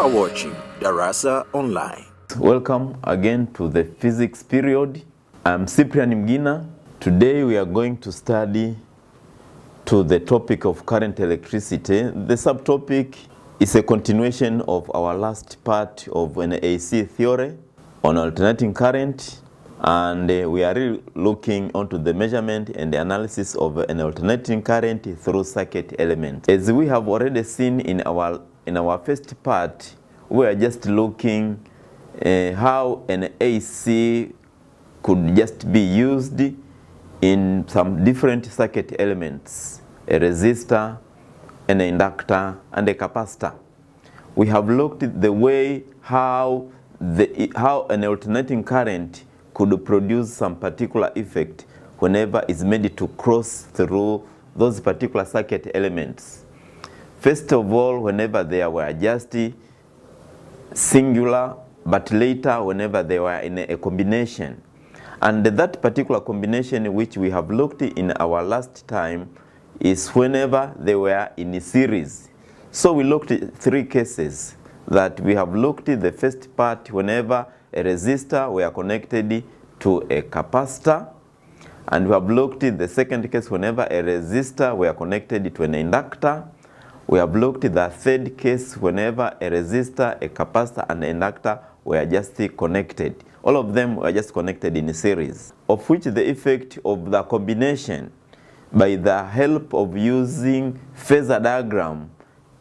are watching Darasa Online. Welcome again to the physics period. I'm Cyprian Mgina. Today we are going to study to the topic of current electricity. The subtopic is a continuation of our last part of an AC theory on alternating current, and we are really looking onto the measurement and the analysis of an alternating current through circuit elements. As we have already seen in our first part, we are just looking how an AC could just be used in some different circuit elements: a resistor, an inductor, and a capacitor. We have looked at the way how an alternating current could produce some particular effect whenever it's made to cross through those particular circuit elements. First of all, whenever they were just singular, but later whenever they were in a combination. And that particular combination which we have looked in our last time is whenever they were in a series. So we looked at three cases that we have looked at. The first part, whenever a resistor were connected to a capacitor, and we have looked at the second case whenever a resistor were connected to an inductor. We have looked at the third case whenever a resistor, a capacitor, and an inductor were just connected. All of them were just connected in a series, of which the effect of the combination by the help of using Phasor diagram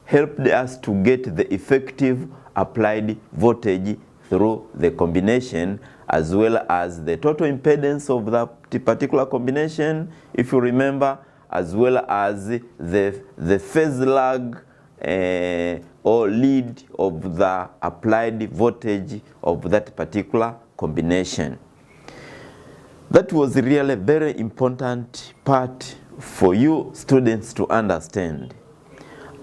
helped us to get the effective applied voltage through the combination, as well as the total impedance of the particular combination, if you remember, as well as the phase lag or lead of the applied voltage of that particular combination. That was really a very important part for you students to understand.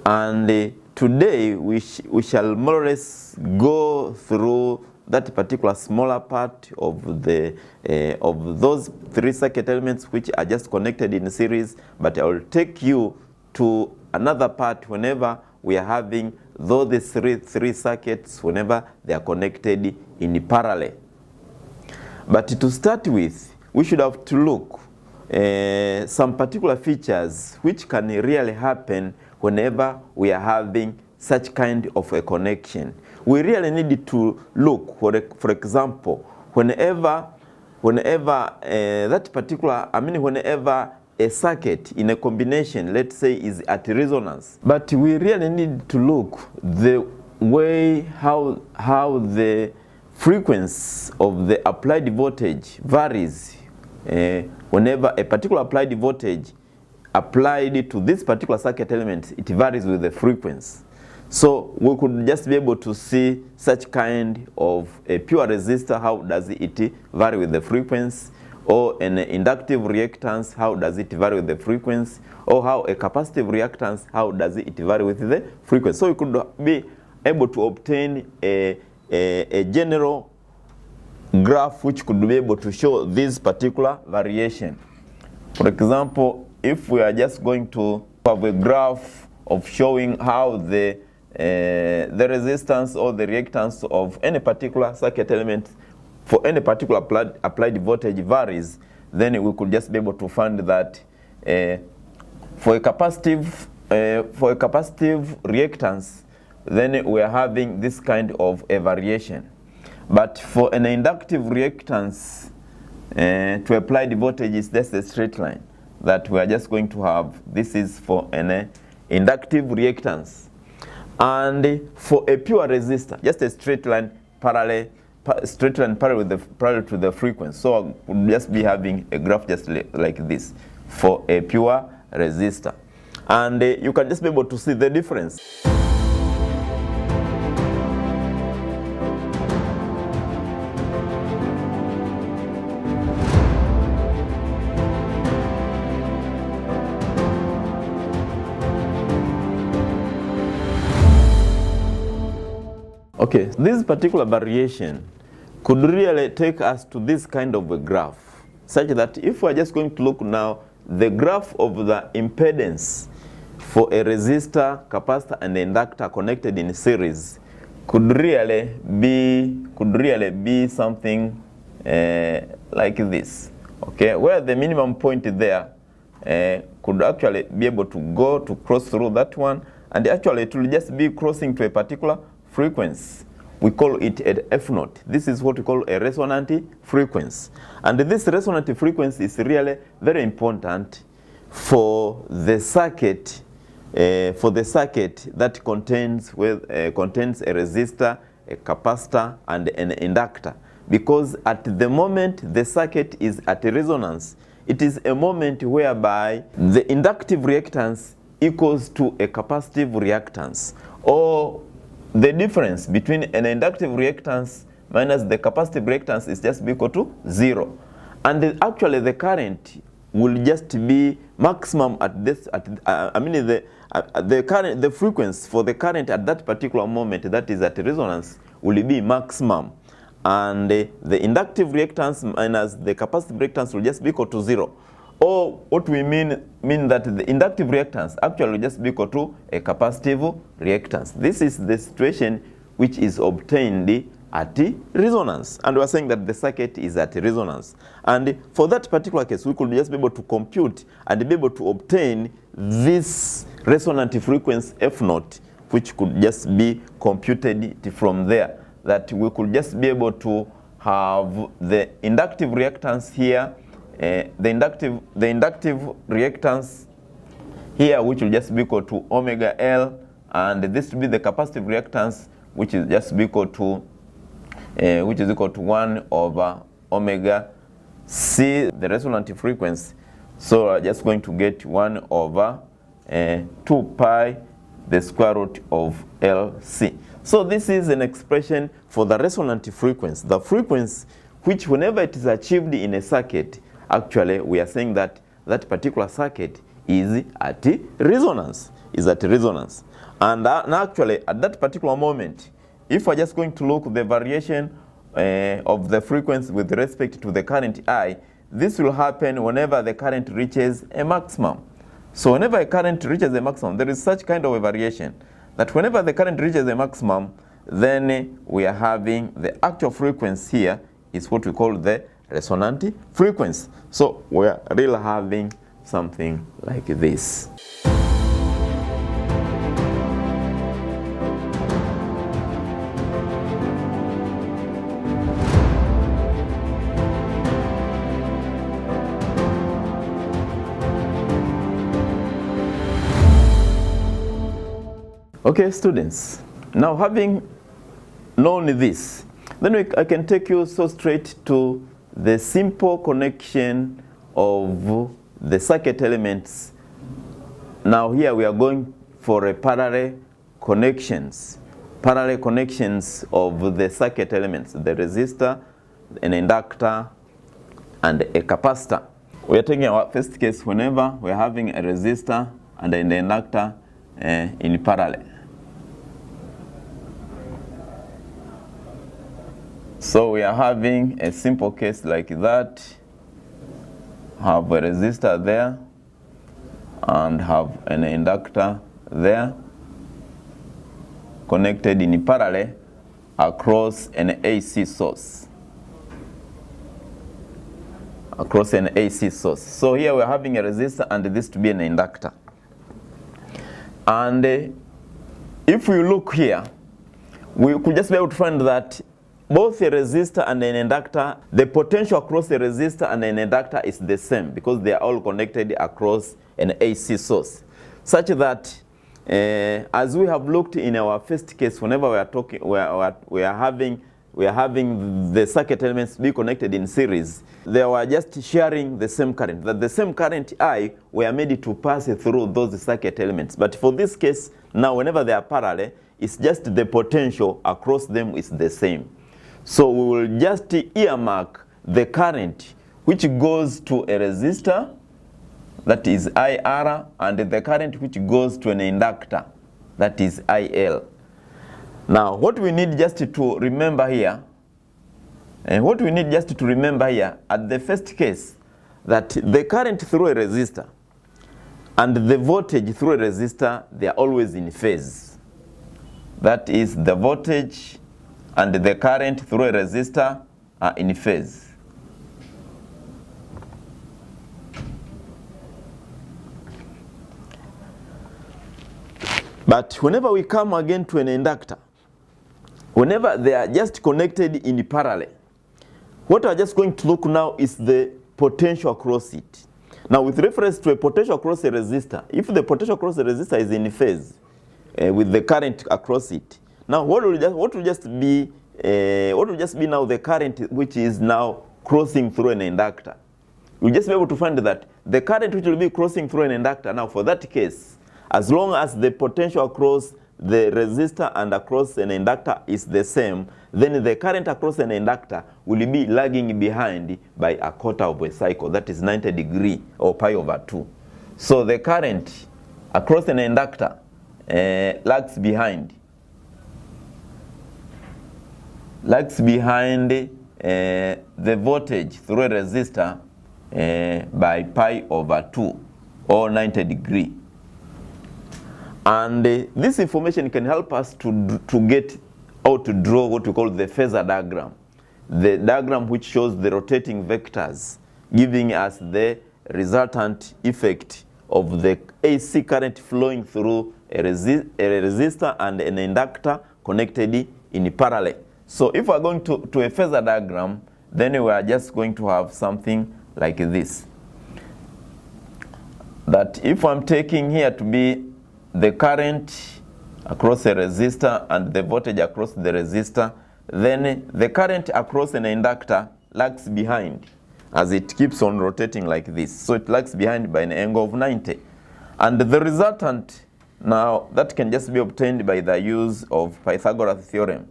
And today we shall more or less go through that particular smaller part of those three circuit elements which are just connected in a series, but I will take you to another part whenever we are having those three circuits whenever they are connected in parallel. But to start with, we should have to look some particular features which can really happen whenever we are having such kind of a connection. We really need to look, for example, whenever a circuit in a combination, let's say, is at resonance. But we really need to look the way how the frequency of the applied voltage varies whenever a particular applied voltage applied to this particular circuit element, it varies with the frequency. So we could just be able to see such kind of a pure resistor, how does it vary with the frequency, or an inductive reactance, how does it vary with the frequency, or how a capacitive reactance, how does it vary with the frequency. So we could be able to obtain a general graph which could be able to show this particular variation. For example, if we are just going to have a graph of showing how the resistance or the reactance of any particular circuit element for any particular applied voltage varies, then we could just be able to find that for a capacitive reactance, then we are having this kind of a variation. But for an inductive reactance to applied voltage, is just a straight line that we are just going to have. This is for an inductive reactance. And for a pure resistor, just a straight line parallel to the frequency. So we'll just be having a graph just like this for a pure resistor. And you can just be able to see the difference. Okay, this particular variation could really take us to this kind of a graph, such that if we're just going to look now, the graph of the impedance for a resistor, capacitor, and inductor connected in series could really be something like this, okay, where the minimum point there could actually be able to cross through that one, and actually it will just be crossing to a particular frequency. We call it an F naught. This is what we call a resonant frequency, and this resonant frequency is really very important for the circuit. That contains a resistor, a capacitor, and an inductor. Because at the moment the circuit is at resonance, it is a moment whereby the inductive reactance equals to a capacitive reactance, or the difference between an inductive reactance minus the capacitive reactance is just equal to 0. And actually the current will just be maximum at this, the frequency for the current at that particular moment, that is at resonance, will be maximum. And the inductive reactance minus the capacitive reactance will just be equal to 0. Or what we mean that the inductive reactance actually will just be equal to a capacitive reactance. This is the situation which is obtained at resonance. And we are saying that the circuit is at resonance. And for that particular case, we could just be able to compute and be able to obtain this resonant frequency F naught, which could just be computed from there. That we could just be able to have the inductive reactance here, the inductive reactance here, which will just be equal to omega L, and this will be the capacitive reactance, which is just be equal to 1 over omega C, the resonant frequency. So I'm just going to get 1 over 2 pi the square root of LC. So this is an expression for the resonant frequency, the frequency which whenever it is achieved in a circuit, actually we are saying that that particular circuit is at resonance, And actually at that particular moment, if we're just going to look at the variation of the frequency with respect to the current I, this will happen whenever the current reaches a maximum. So whenever a current reaches a maximum, there is such kind of a variation that whenever the current reaches a maximum, then we are having the actual frequency here is what we call the resonant frequency. So we are really having something like this. Okay, students, now having known this, then I can take you so straight to the simple connection of the circuit elements. Now here we are going for a parallel connections of the circuit elements, the resistor, an inductor, and a capacitor. We are taking our first case whenever we are having a resistor and an inductor in parallel. So we are having a simple case like that. Have a resistor there and have an inductor there connected in parallel across an AC source. So here we are having a resistor and this to be an inductor. And if we look here, we could just be able to find that both a resistor and an inductor, the potential across the resistor and an inductor is the same because they are all connected across an AC source. Such that as we have looked in our first case, whenever we are talking, we are having the circuit elements be connected in series, they were just sharing the same current. That the same current I were made to pass through those circuit elements. But for this case, now whenever they are parallel, it's just the potential across them is the same. So we will just earmark the current which goes to a resistor, that is IR, and the current which goes to an inductor, that is IL. Now what we need just to remember here, at the first case, that the current through a resistor and the voltage through a resistor, they are always in phase. that is the voltage and the current through a resistor are in phase. But whenever we come again to an inductor, whenever they are just connected in parallel, what we are just going to look now is the potential across it. Now with reference to a potential across a resistor, if the potential across the resistor is in phase with the current across it, now what will just be now the current which is now crossing through an inductor? You'll just be able to find that the current which will be crossing through an inductor, now for that case, as long as the potential across the resistor and across an inductor is the same, then the current across an inductor will be lagging behind by a quarter of a cycle, that is 90 degrees or pi over 2. So the current across an inductor lags behind the voltage through a resistor by pi over 2 or 90 degrees. And this information can help us to get or to draw what we call the Phasor diagram, the diagram which shows the rotating vectors, giving us the resultant effect of the AC current flowing through a resistor and an inductor connected in parallel. So if we're going to a Phasor diagram, then we are just going to have something like this. That if I'm taking here to be the current across a resistor and the voltage across the resistor, then the current across an inductor lags behind as it keeps on rotating like this. So it lags behind by an angle of 90. And the resultant, now that can just be obtained by the use of Pythagoras theorem.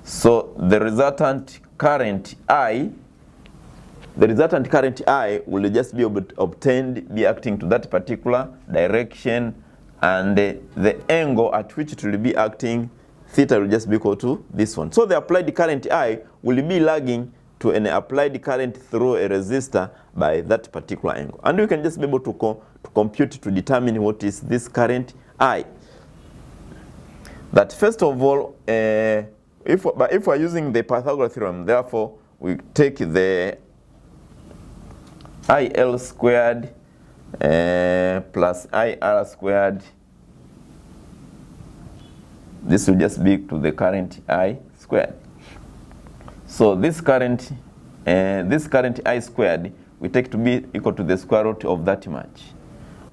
So the resultant current I will just be obtained, be acting to that particular direction, and the angle at which it will be acting, theta, will just be equal to this one. So the applied current I will be lagging to an applied current through a resistor by that particular angle. And we can just be able to compute to determine what is this current I. That first of all, if we're using the Pythagoras theorem, therefore we take the IL squared plus IR squared. This will just be to the current I squared. So this current I squared we take to be equal to the square root of that much.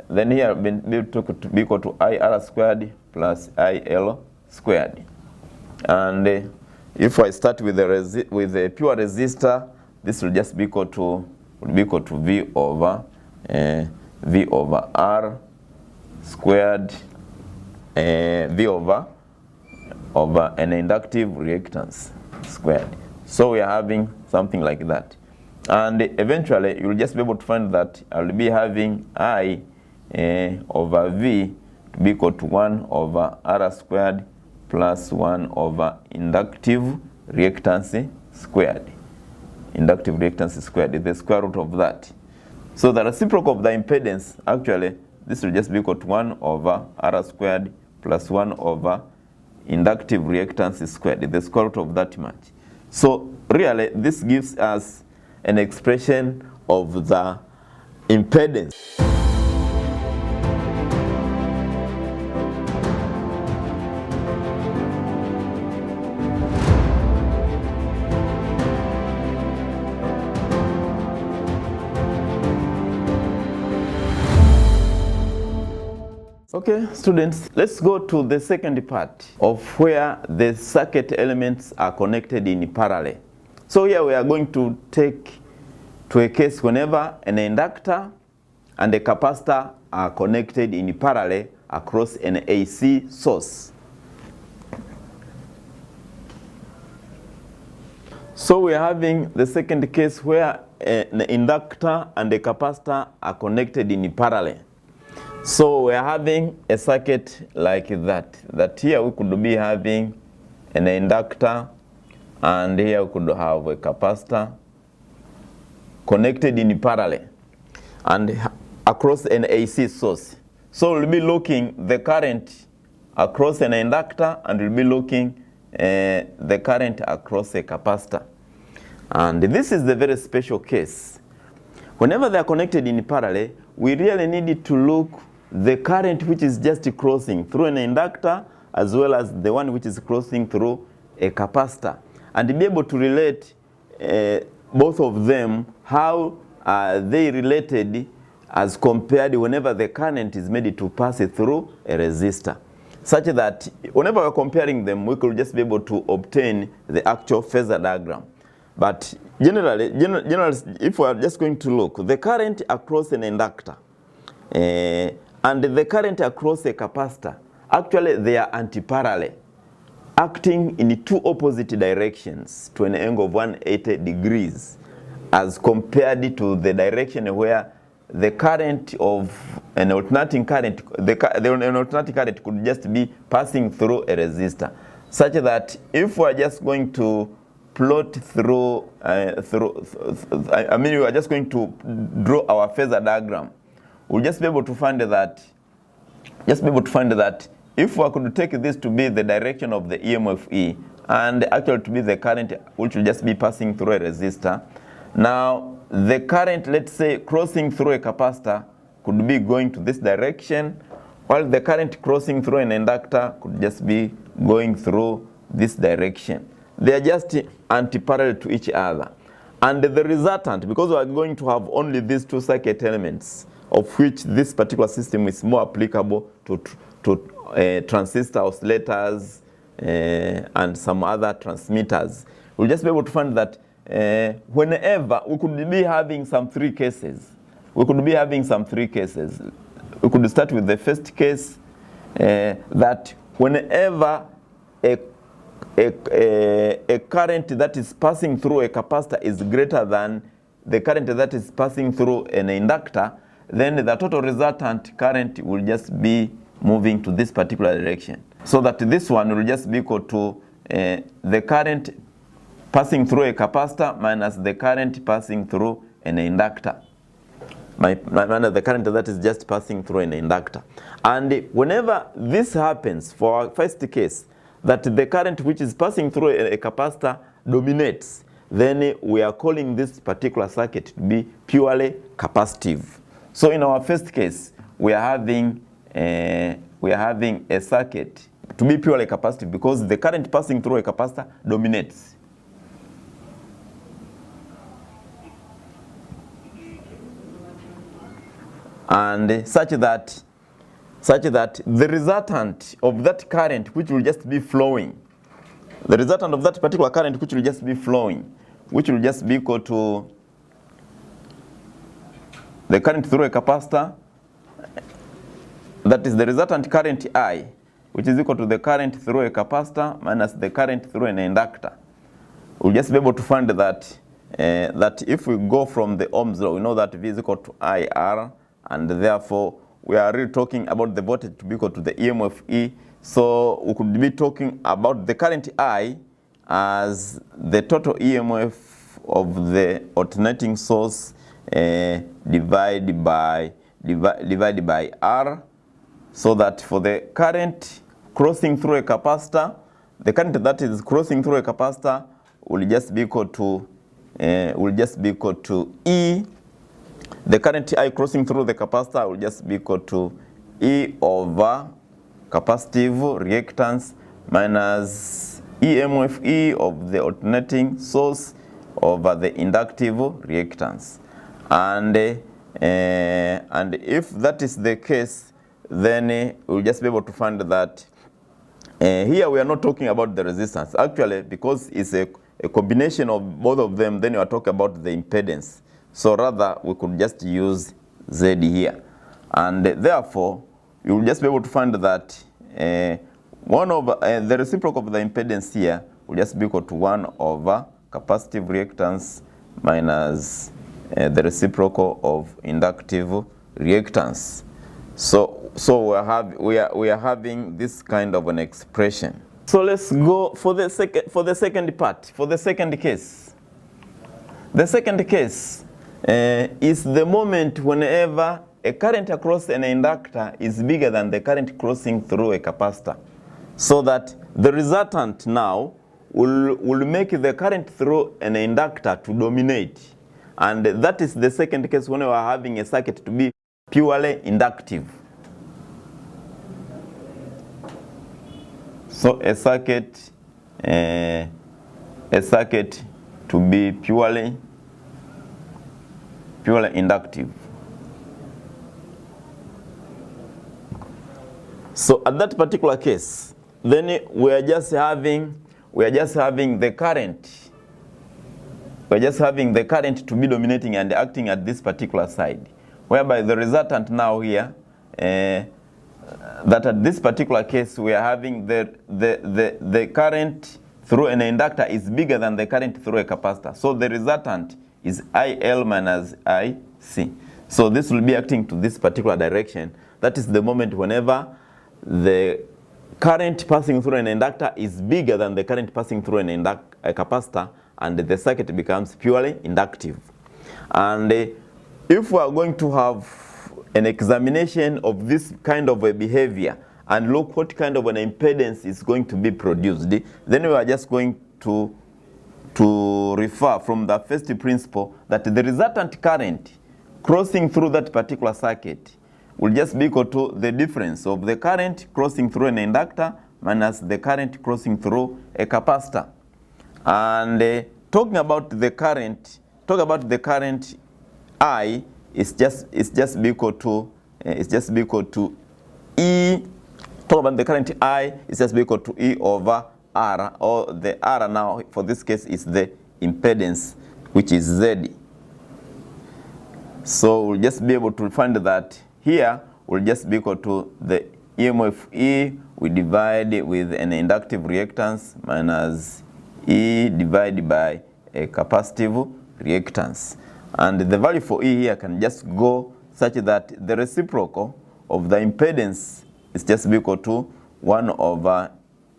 Then here we took to be equal to IR squared plus IL squared. And if I start with a pure resistor, this will just be equal to V over R squared, V over an inductive reactance squared. So we are having something like that. And eventually you'll just be able to find that I'll be having I over V to be equal to 1 over R squared plus 1 over inductive reactance squared. Inductive reactance squared is the square root of that. So the reciprocal of the impedance, actually, this will just be equal to 1 over R squared plus 1 over inductive reactance squared, the square root of that much. So really, this gives us an expression of the impedance. Okay, students, let's go to the second part of where the circuit elements are connected in parallel. So here we are going to take to a case whenever an inductor and a capacitor are connected in parallel across an AC source. So we are having the second case where an inductor and a capacitor are connected in parallel. So we are having a circuit like that. That here we could be having an inductor and here we could have a capacitor connected in parallel and across an AC source. So we'll be looking the current across an inductor, and we'll be looking the current across a capacitor. And this is the very special case. Whenever they are connected in parallel, we really need to look the current which is just crossing through an inductor as well as the one which is crossing through a capacitor, and be able to relate both of them, how they related as compared whenever the current is made to pass through a resistor, such that whenever we're comparing them, we could just be able to obtain the actual phasor diagram. But generally, if we are just going to look, the current across an inductor and the current across a capacitor, actually they are antiparallel, acting in two opposite directions to an angle of 180 degrees, as compared to the direction where the current of an alternating current, an alternating current could just be passing through a resistor, such that if we are just going to plot through, we are just going to draw our phasor diagram, we'll just be able to find that, if we could take this to be the direction of the EMF E, and actually to be the current which will just be passing through a resistor. Now, the current, let's say, crossing through a capacitor could be going to this direction, while the current crossing through an inductor could just be going through this direction. They are just anti-parallel to each other. And the resultant, because we are going to have only these two circuit elements, of which this particular system is more applicable to transistor oscillators and some other transmitters, we'll just be able to find that whenever we could be having some three cases. We could start with the first case, that whenever a current that is passing through a capacitor is greater than the current that is passing through an inductor, then the total resultant current will just be moving to this particular direction. So that this one will just be equal to the current passing through a capacitor minus the current passing through an inductor. The current that is just passing through an inductor. And whenever this happens, for our first case, that the current which is passing through a capacitor dominates, then we are calling this particular circuit to be purely capacitive. So in our first case, we are having a circuit to be purely capacitive because the current passing through a capacitor dominates. And such that the resultant of that current which will just be flowing, the resultant of that particular current which will just be flowing, which will just be equal to the current through a capacitor, that is the resultant current I, which is equal to the current through a capacitor minus the current through an inductor. We'll just be able to find that that if we go from the Ohm's law, we know that V is equal to IR, and therefore we are really talking about the voltage to be equal to the EMF E. So we could be talking about the current I as the total EMF of the alternating source divided by R, so that for the current crossing through a capacitor, the current that is crossing through a capacitor will just be equal to E. The current I crossing through the capacitor will just be equal to E over capacitive reactance minus EMF E of the alternating source over the inductive reactance. And if that is the case, then we'll just be able to find that here we are not talking about the resistance. Actually, because it's a combination of both of them, then you are talking about the impedance. So rather, we could just use Z here. And therefore, you will just be able to find that one over the reciprocal of the impedance here will just be equal to 1 over capacitive reactance minus the reciprocal of inductive reactance. So we are having this kind of an expression. So let's go for the second part, for the second case. The second case is the moment whenever a current across an inductor is bigger than the current crossing through a capacitor. So that the resultant now will make the current through an inductor to dominate. And that is the second case when we are having a circuit to be purely inductive. So a circuit to be purely inductive. So at that particular case, then we are just having the current. We're just having the current to be dominating and acting at this particular side, whereby the resultant now here, that at this particular case we are having the current through an inductor is bigger than the current through a capacitor. So the resultant is IL minus IC. So this will be acting to this particular direction. That is the moment whenever the current passing through an inductor is bigger than the current passing through a capacitor, and the circuit becomes purely inductive. And if we are going to have an examination of this kind of a behavior and look what kind of an impedance is going to be produced, then we are just going to refer from the first principle that the resultant current crossing through that particular circuit will just be equal to the difference of the current crossing through an inductor minus the current crossing through a capacitor. And talking about the current, I is just be equal to E. Talk about the current I is just be equal to E over R, or the R now for this case is the impedance, which is Z. So we'll just be able to find that here will just be equal to the EMF E we divide with an inductive reactance minus E divided by a capacitive reactance. And the value for E here can just go such that the reciprocal of the impedance is just be equal to 1 over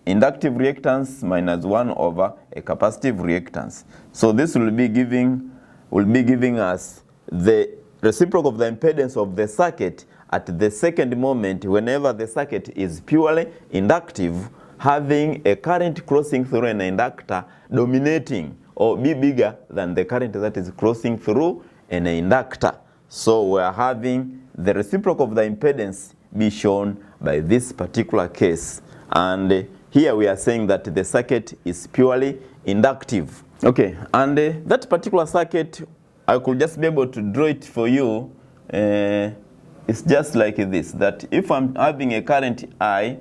inductive reactance minus 1 over a capacitive reactance. So this will be giving us the reciprocal of the impedance of the circuit at the second moment whenever the circuit is purely inductive, having a current crossing through an inductor dominating or be bigger than the current that is crossing through an inductor. So we are having the reciprocal of the impedance be shown by this particular case. And here we are saying that the circuit is purely inductive. Okay, and that particular circuit, I could just be able to draw it for you. It's just like this, that if I'm having a current I,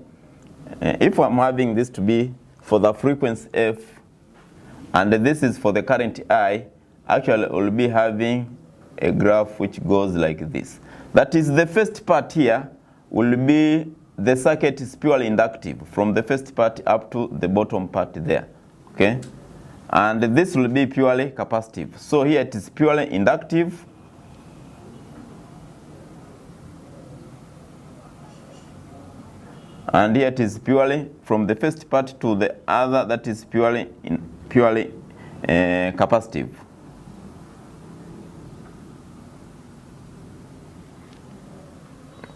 if I'm having this to be for the frequency F, and this is for the current I, actually we'll be having a graph which goes like this. That is, the first part here will be the circuit is purely inductive from the first part up to the bottom part there. Okay? And this will be purely capacitive. So here it is purely inductive. And here it is purely from the first part to the other, that is purely capacitive.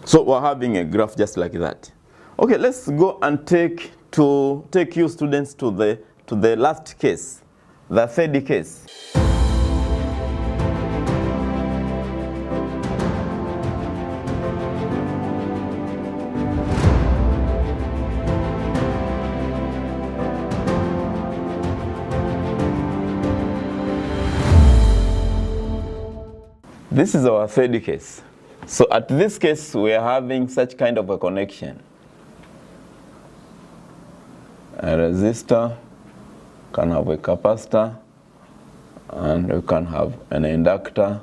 So we're having a graph just like that. Okay, let's go and take you students to the last case, the third case. This is our third case. So at this case, we are having such kind of a connection. A resistor can have a capacitor, and we can have an inductor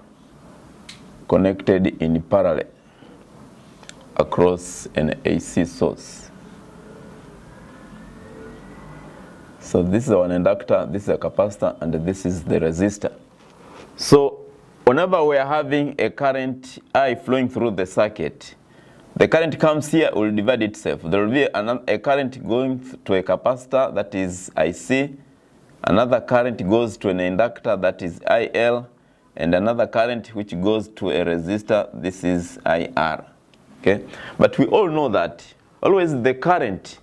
connected in parallel across an AC source. So this is our inductor, this is a capacitor, and this is the resistor. So whenever we are having a current I flowing through the circuit, the current comes here, will divide itself. There will be a current going to a capacitor, that is IC. Another current goes to an inductor, that is IL. and another current which goes to a resistor. This is IR. Okay, but we all know that always the current,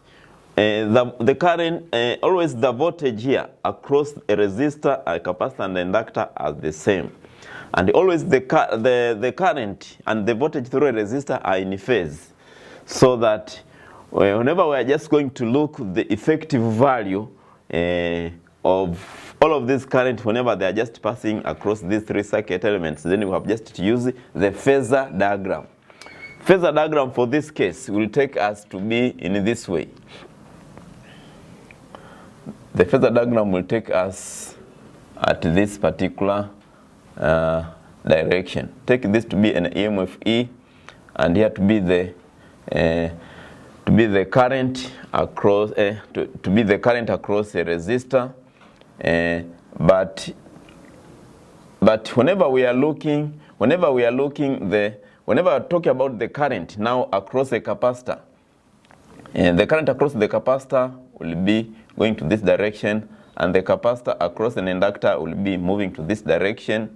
always the voltage here across a resistor, a capacitor, and an inductor are the same, and always the current and the voltage through a resistor are in phase, so that whenever we are just going to look the effective value of all of this current, whenever they are just passing across these three circuit elements, then we have just to use the Phasor diagram. Phasor diagram for this case will take us to be in this way. The Phasor diagram will take us at this particular direction. Take this to be an EMF E, and here to be the current across to be the current across a resistor. But whenever we are talking about the current now across a capacitor, the current across the capacitor will be going to this direction, and the capacitor across an inductor will be moving to this direction,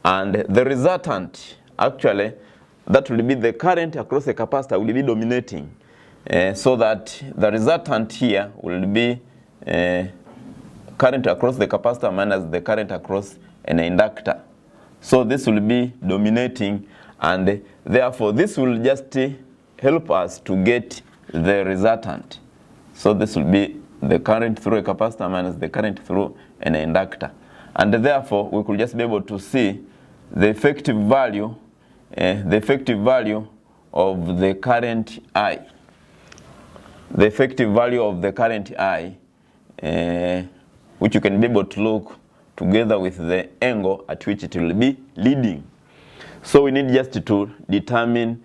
and the resultant, actually, that will be the current across the capacitor will be dominating, so that the resultant here will be current across the capacitor minus the current across an inductor. So this will be dominating, and therefore this will just help us to get the resultant. So this will be the current through a capacitor minus the current through an inductor, and therefore we could just be able to see the effective value of the current I. The effective value of the current I, which you can be able to look together with the angle at which it will be leading. So we need just to determine,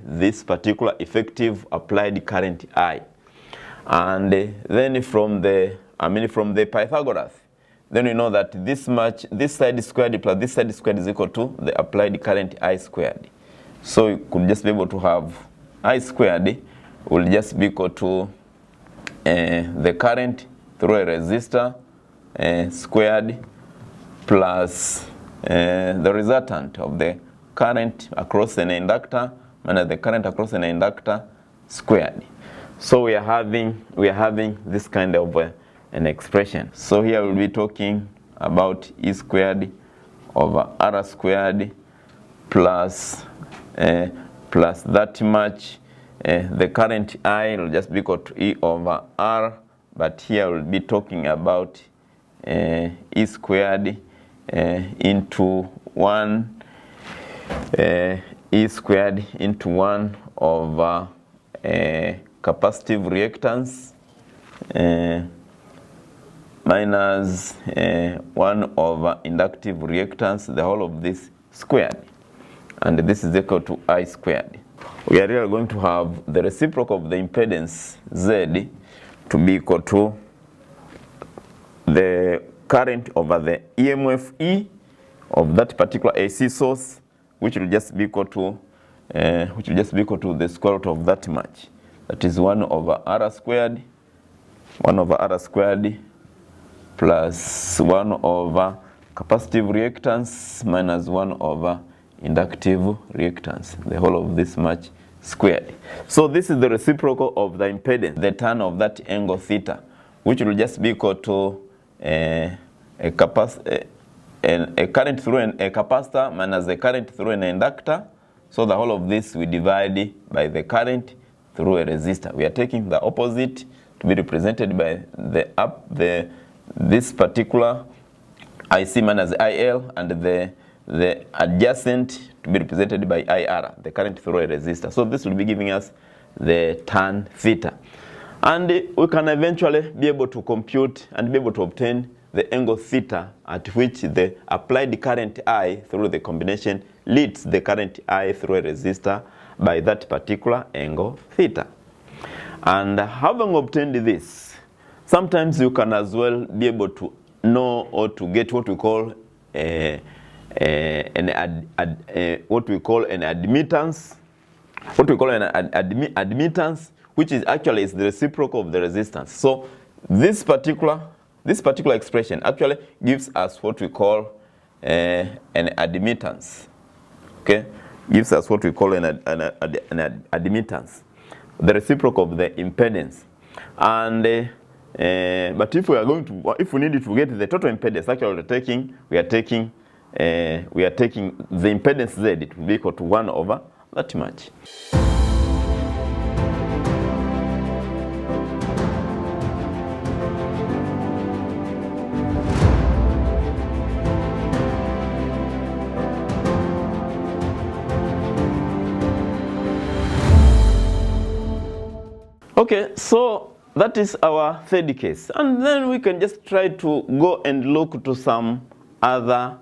this particular effective applied current I. And then from the Pythagoras, then we know that this side squared plus this side squared is equal to the applied current I squared. So you could just be able to have I squared will just be equal to the current through a resistor squared plus the resultant of the current across an inductor minus the current across an inductor squared. So we are having this kind of an expression. So here we'll be talking about E squared over R squared plus that much. The current I will just be equal to E over R, but here we'll be talking about E squared into 1 E squared into 1 over capacitive reactance minus 1 over inductive reactance, the whole of this squared, and this is equal to I squared. We are really going to have the reciprocal of the impedance Z to be equal to the current over the EMF E of that particular AC source, which will just be equal to the square root of that much. That is 1 over R squared, 1 over R squared plus 1 over capacitive reactance minus 1 over inductive reactance, the whole of this much squared. So this is the reciprocal of the impedance, the tan of that angle theta, which will just be equal to a current through a capacitor minus the current through an inductor. So the whole of this we divide by the current through a resistor. We are taking the opposite to be represented by this particular IC minus IL, and the adjacent to be represented by IR, the current through a resistor. So this will be giving us the tan theta. And we can eventually be able to compute and be able to obtain the angle theta at which the applied current I through the combination leads the current I through a resistor by that particular angle theta. And having obtained this, sometimes you can as well be able to know or to get what we call an admittance. What we call an admittance, which is actually is the reciprocal of the resistance. So this particular expression actually gives us what we call an admittance. Okay, gives us what we call an admittance, the reciprocal of the impedance. And but if we are going to, if we need to get the total impedance, actually we are taking the impedance Z. It will be equal to 1 over that much. Okay, so that is our third case, and then we can just try to go and look to some other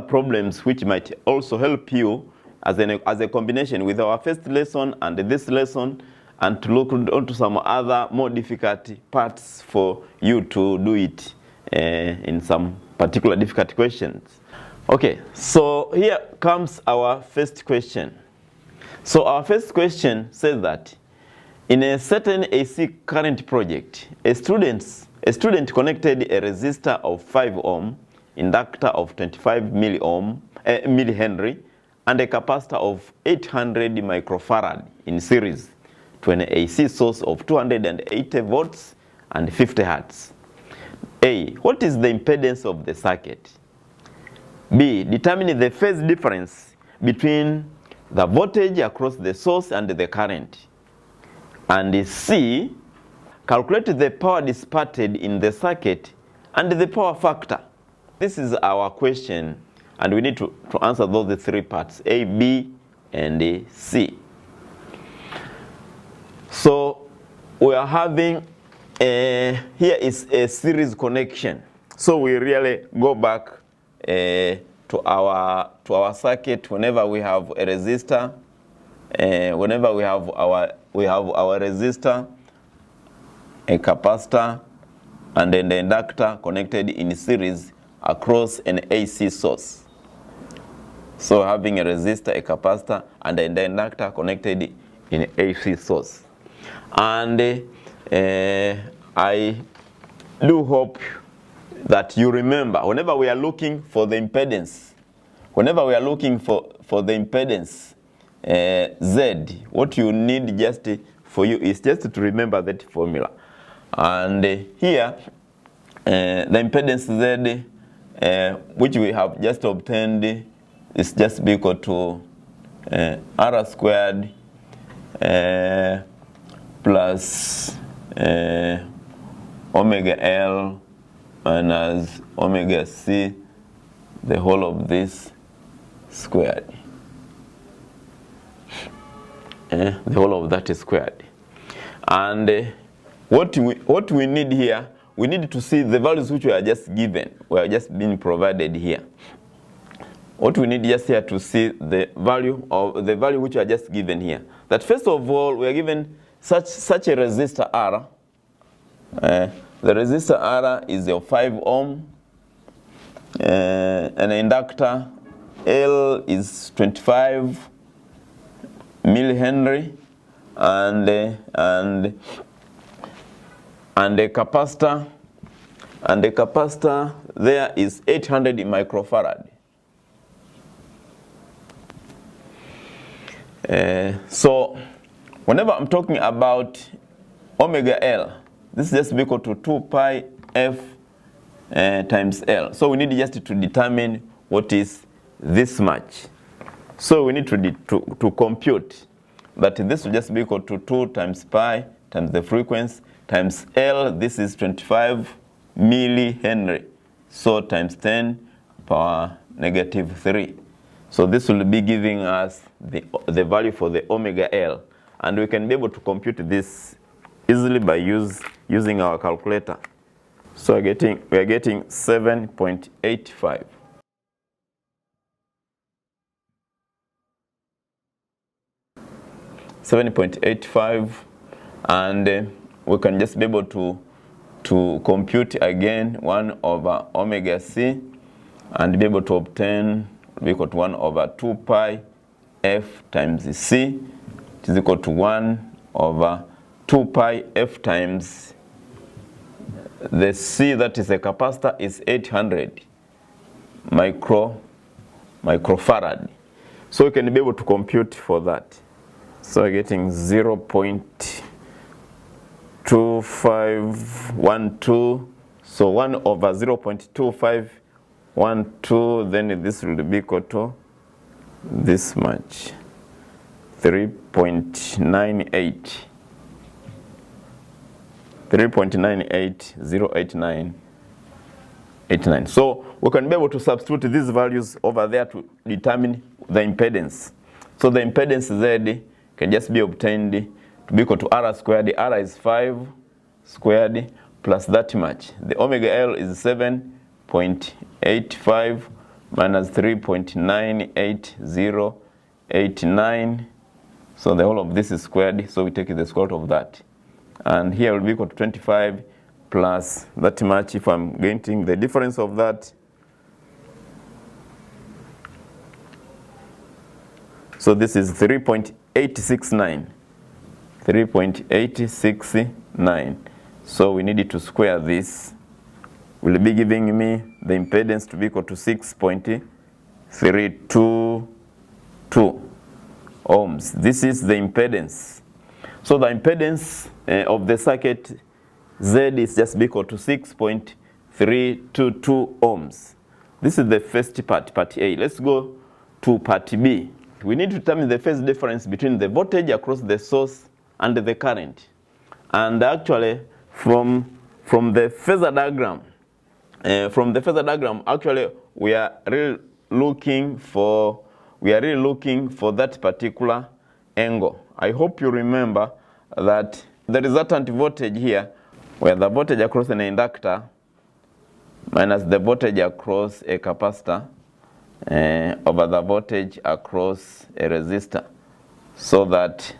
problems which might also help you as a combination with our first lesson and this lesson, and to look onto some other more difficult parts for you to do it in some particular difficult questions. Okay, so here comes our first question. So our first question says that in a certain AC current project, a student connected a resistor of 5 ohm, inductor of 25 millihenry, and a capacitor of 800 microfarad in series to an AC source of 280 volts and 50 hertz. A. What is the impedance of the circuit? B. Determine the phase difference between the voltage across the source and the current. And C, calculate the power dissipated in the circuit and the power factor. This is our question, and we need to answer those three parts, A, B, and C. So we are having here is a series connection. So we really go back to our circuit whenever we have a resistor. Whenever we have our resistor, a capacitor, and then the inductor connected in series across an AC source. So having a resistor, a capacitor, and then the inductor connected in AC source. And I do hope that you remember, whenever we are looking for the impedance, for the impedance Z, what you need just for you is just to remember that formula. And here, the impedance Z, which we have just obtained, is just equal to R squared plus omega L minus omega C, the whole of this squared. The whole of that is squared. And what we need here, we need to see the values which we are just given, we are just being provided here. What we need just here to see the value which we are just given here. That first of all, we are given such a resistor R. The resistor R is your 5 ohm. An inductor L is 25 millihenry, and a capacitor, there is 800 microfarad. So whenever I'm talking about omega L, this is just equal to 2 pi f times L. So we need just to determine what is this much. So we need to compute that this will just be equal to 2 times pi times the frequency times L. This is 25 millihenry. So times 10 power negative 3. So this will be giving us the value for the omega L. And we can be able to compute this easily by using our calculator. So we are getting 7.85. And we can just be able to compute again 1 over omega C and be able to obtain equal to 1 over 2 pi f times C, which is equal to 1 over 2 pi f times the C, that is a capacitor, is 800. microfarad. So we can be able to compute for that. So we're getting 0.2512. So 1 over 0.2512, then this will be equal to this much, 3.98089. So we can be able to substitute these values over there to determine the impedance. So the impedance Z can just be obtained to be equal to R squared. R is 5 squared plus that much. The omega L is 7.85 minus 3.98089. So the whole of this is squared, so we take the square root of that. And here will be equal to 25 plus that much. If I'm getting the difference of that, so this is 3.869. 3.869. So we need to square this. Will be giving me the impedance to be equal to 6.322 ohms. This is the impedance. So the impedance of the circuit Z is just equal to 6.322 ohms. This is the first part, part A. Let's go to part B. We need to determine the phase difference between the voltage across the source and the current. And actually, from the Phasor diagram, actually we are really looking for that particular angle. I hope you remember that the resultant voltage here, where the voltage across an inductor minus the voltage across a capacitor over the voltage across a resistor, so that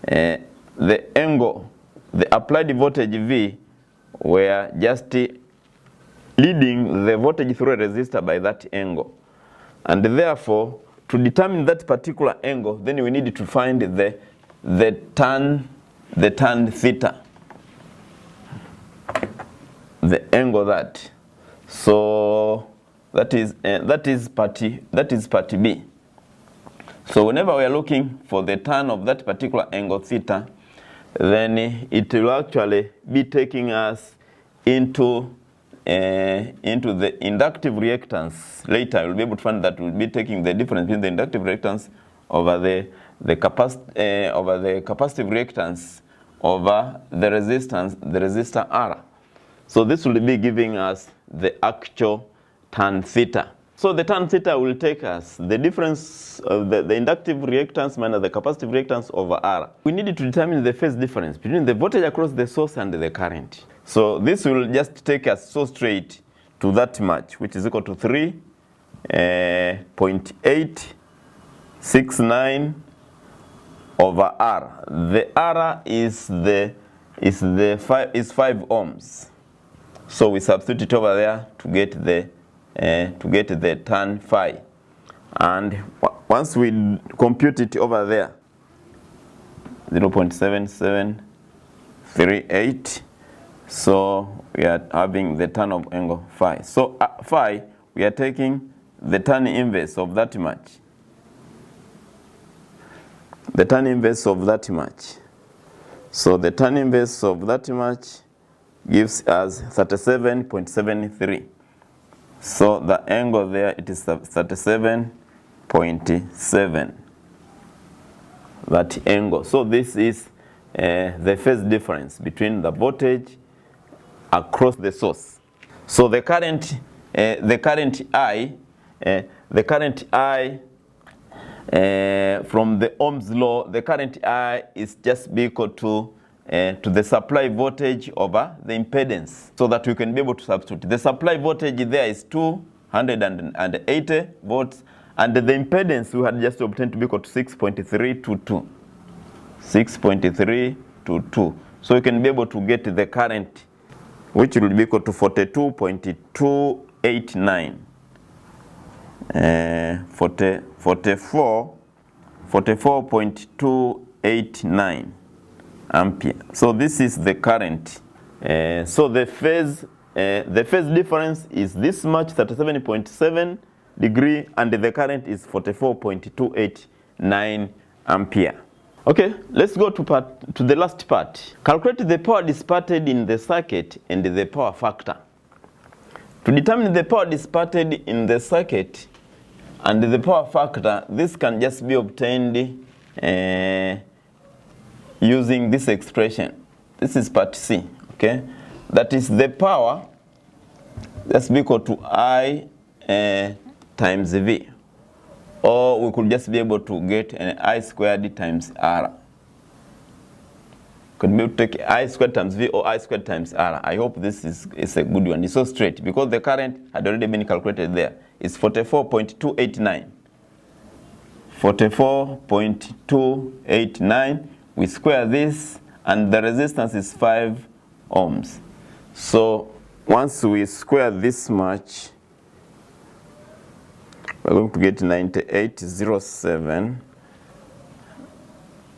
the angle, the applied voltage V, were just leading the voltage through a resistor by that angle. And therefore, to determine that particular angle, then we need to find the tan theta, the angle that. So that is part B. So whenever we are looking for the tan of that particular angle theta, then it will actually be taking us into the inductive reactance. Later we'll be able to find that we'll be taking the difference between the inductive reactance over the capacitive reactance over the resistor R. So this will be giving us the actual tan theta. So the tan theta will take us the difference of the inductive reactance minus the capacitive reactance over R. We need to determine the phase difference between the voltage across the source and the current. So this will just take us so straight to that much, which is equal to 3.869 over R. The R is 5 ohms. So we substitute it over there to get the tan phi. And once we compute it over there, 0.7738. So we are having the tan of angle phi. So phi, we are taking the tan inverse of that much. The tan inverse of that much. So the tan inverse of that much gives us 37.73. So the angle there, it is 37.7. That angle. So this is the phase difference between the voltage across the source. So the current I from the Ohm's law, the current I is just equal to the supply voltage over the impedance, so that we can be able to substitute. The supply voltage there is 280 volts, and the impedance we had just obtained to be equal to 6.322. 6.322. So we can be able to get the current, which will be equal to 42.289. 44.289 ampere. So this is the current. So the phase difference is this much, 37.7 degree, and the current is 44.289 ampere. Okay, let's go to the last part. Calculate the power dissipated in the circuit and the power factor. To determine the power dissipated in the circuit and the power factor, this can just be obtained using this expression. This is part C, okay? That is the power, that's equal to I times V. Or we could just be able to get an I squared times R. Could be able to take I squared times V or I squared times R. I hope this is a good one. It's so straight because the current had already been calculated there. It's 44.289. 44.289. We square this, and the resistance is 5 ohms. So once we square this much, we're going to get 9807,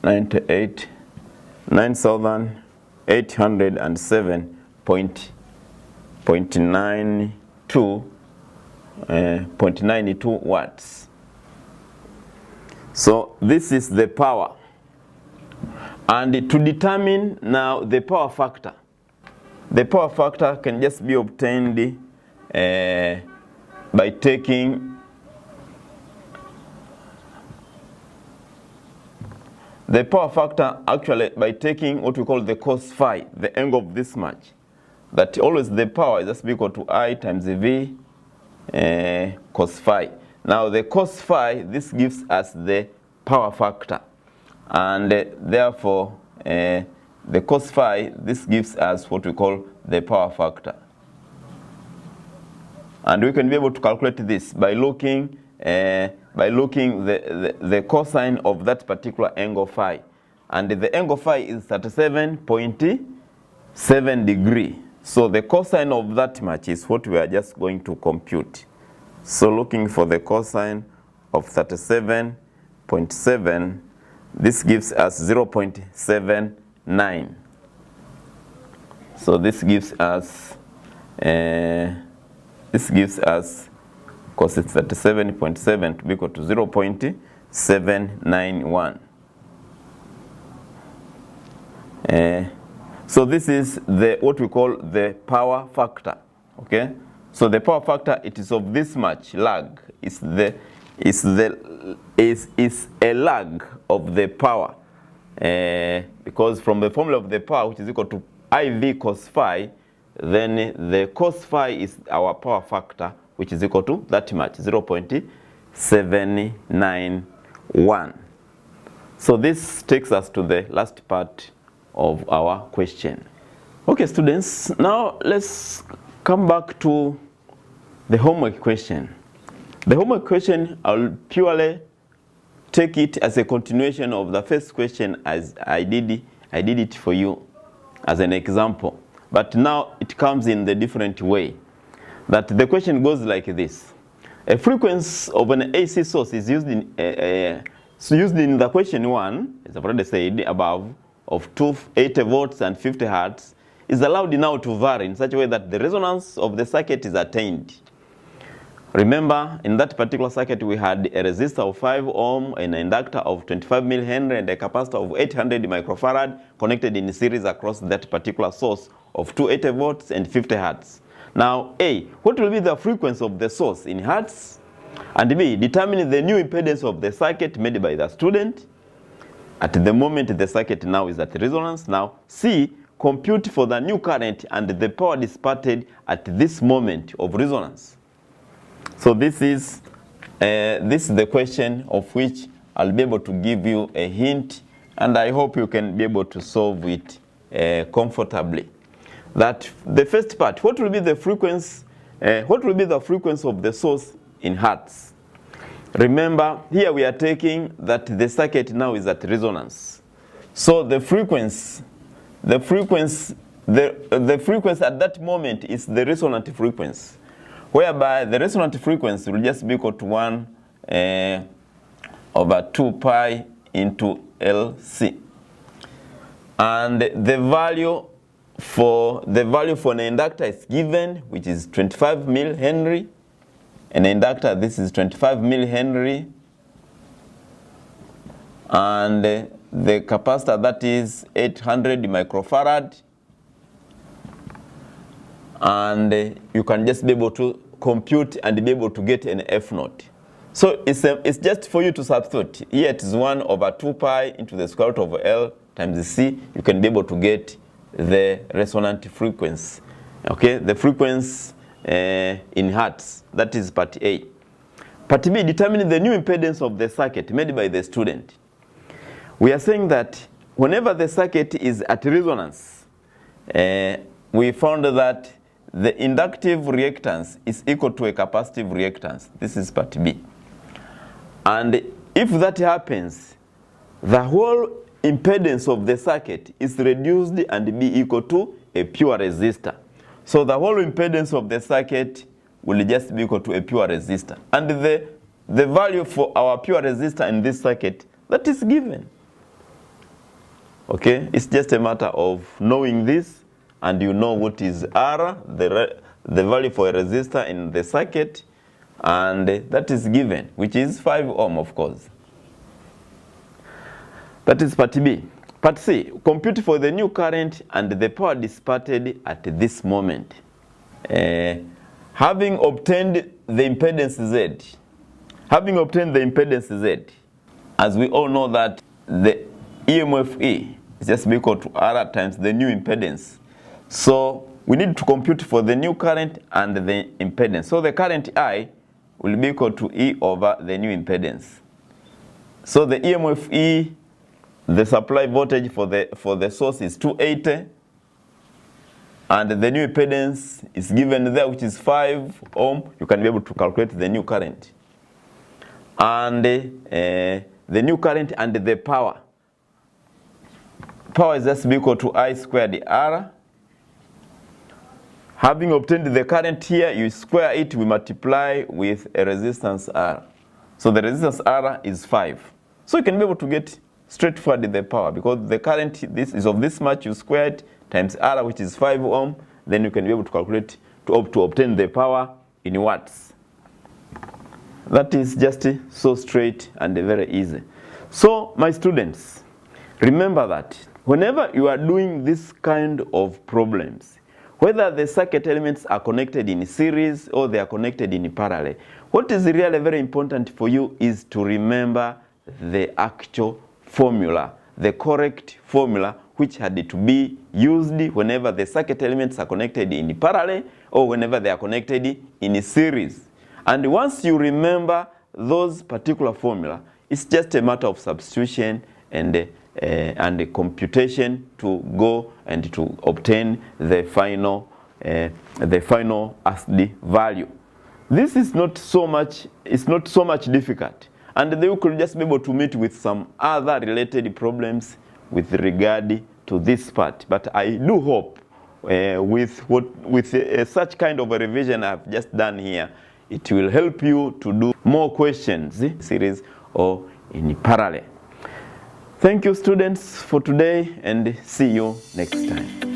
9,807.92 watts. So this is the power. And to determine now the power factor, the power factor can just be obtained by taking the power factor actually by taking what we call the cos phi, the angle of this much. That always the power is just equal to I times V cos phi. Now the cos phi, this gives us the power factor. And therefore, the cos phi, this gives us what we call the power factor. And we can be able to calculate this by looking the cosine of that particular angle phi. And the angle phi is 37.7 degree. So the cosine of that much is what we are just going to compute. So looking for the cosine of 37.7, this gives us 0.79. So this gives us cos it's 37.7 to be equal to 0.791. So this is what we call the power factor. Okay. So the power factor, it is of this much lag. Is a lag of the power, because from the formula of the power, which is equal to IV cos phi, then the cos phi is our power factor, which is equal to that much, 0.791. So this takes us to the last part of our question. Okay, students, now let's come back to the homework question. The homework question, I'll purely take it as a continuation of the first question as I did it for you as an example. But now it comes in the different way. That the question goes like this. A frequency of an AC source is used in the question 1, as I've already said above, of 280 volts and 50 hertz, is allowed now to vary in such a way that the resonance of the circuit is attained. Remember, in that particular circuit, we had a resistor of 5 ohm, an inductor of 25 millihenry, and a capacitor of 800 microfarad connected in series across that particular source of 280 volts and 50 hertz. Now, A, what will be the frequency of the source in hertz? And B, determine the new impedance of the circuit made by the student. At the moment, the circuit now is at resonance. Now, C, compute for the new current and the power dissipated at this moment of resonance. So this is the question of which I'll be able to give you a hint, and I hope you can be able to solve it comfortably. That the first part, what will be the frequency? What will be the frequency of the source in hertz? Remember, here we are taking that the circuit now is at resonance. So the frequency at that moment is the resonant frequency, whereby the resonant frequency will just be equal to 1 over 2 pi into LC. And the value for an inductor is given, which is 25 millihenry. An inductor, this is 25 millihenry. And the capacitor, that is 800 microfarad. And you can just be able to compute and be able to get an F naught. So it's just for you to substitute. Here it is 1 over 2 pi into the square root of L times C. You can be able to get the resonant frequency. Okay, the frequency in hertz. That is part A. Part B, determining the new impedance of the circuit made by the student. We are saying that whenever the circuit is at resonance, we found that the inductive reactance is equal to a capacitive reactance. This is part B. And if that happens, the whole impedance of the circuit is reduced and be equal to a pure resistor. So the whole impedance of the circuit will just be equal to a pure resistor. And the value for our pure resistor in this circuit, that is given. Okay, it's just a matter of knowing this, and you know what is R, the value for a resistor in the circuit, and that is given, which is 5 ohm, of course. That is part B. Part C, compute for the new current and the power dissipated at this moment. Having obtained the impedance Z, as we all know that the EMF E is just equal to R times the new impedance. So we need to compute for the new current and the impedance. So the current I will be equal to E over the new impedance. So the EMF E, the supply voltage for the source is 280, and the new impedance is given there, which is 5 ohm. You can be able to calculate the new current. And the new current and the power. Power is just equal to I squared R. Having obtained the current here, you square it, we multiply with a resistance R. So the resistance R is 5. So you can be able to get straightforward the power, because the current this is of this much, you square it times R, which is 5 ohm. Then you can be able to calculate to obtain the power in watts. That is just so straight and very easy. So my students, remember that whenever you are doing this kind of problems, whether the circuit elements are connected in series or they are connected in parallel, what is really very important for you is to remember the actual formula, the correct formula which had to be used whenever the circuit elements are connected in parallel or whenever they are connected in series. And once you remember those particular formula, it's just a matter of substitution and computation to go and to obtain the final ASD value. This is not so much. It's not so much difficult, and they could just be able to meet with some other related problems with regard to this part. But I do hope with such kind of a revision I've just done here, it will help you to do more questions series or in parallel. Thank you, students, for today, and see you next time.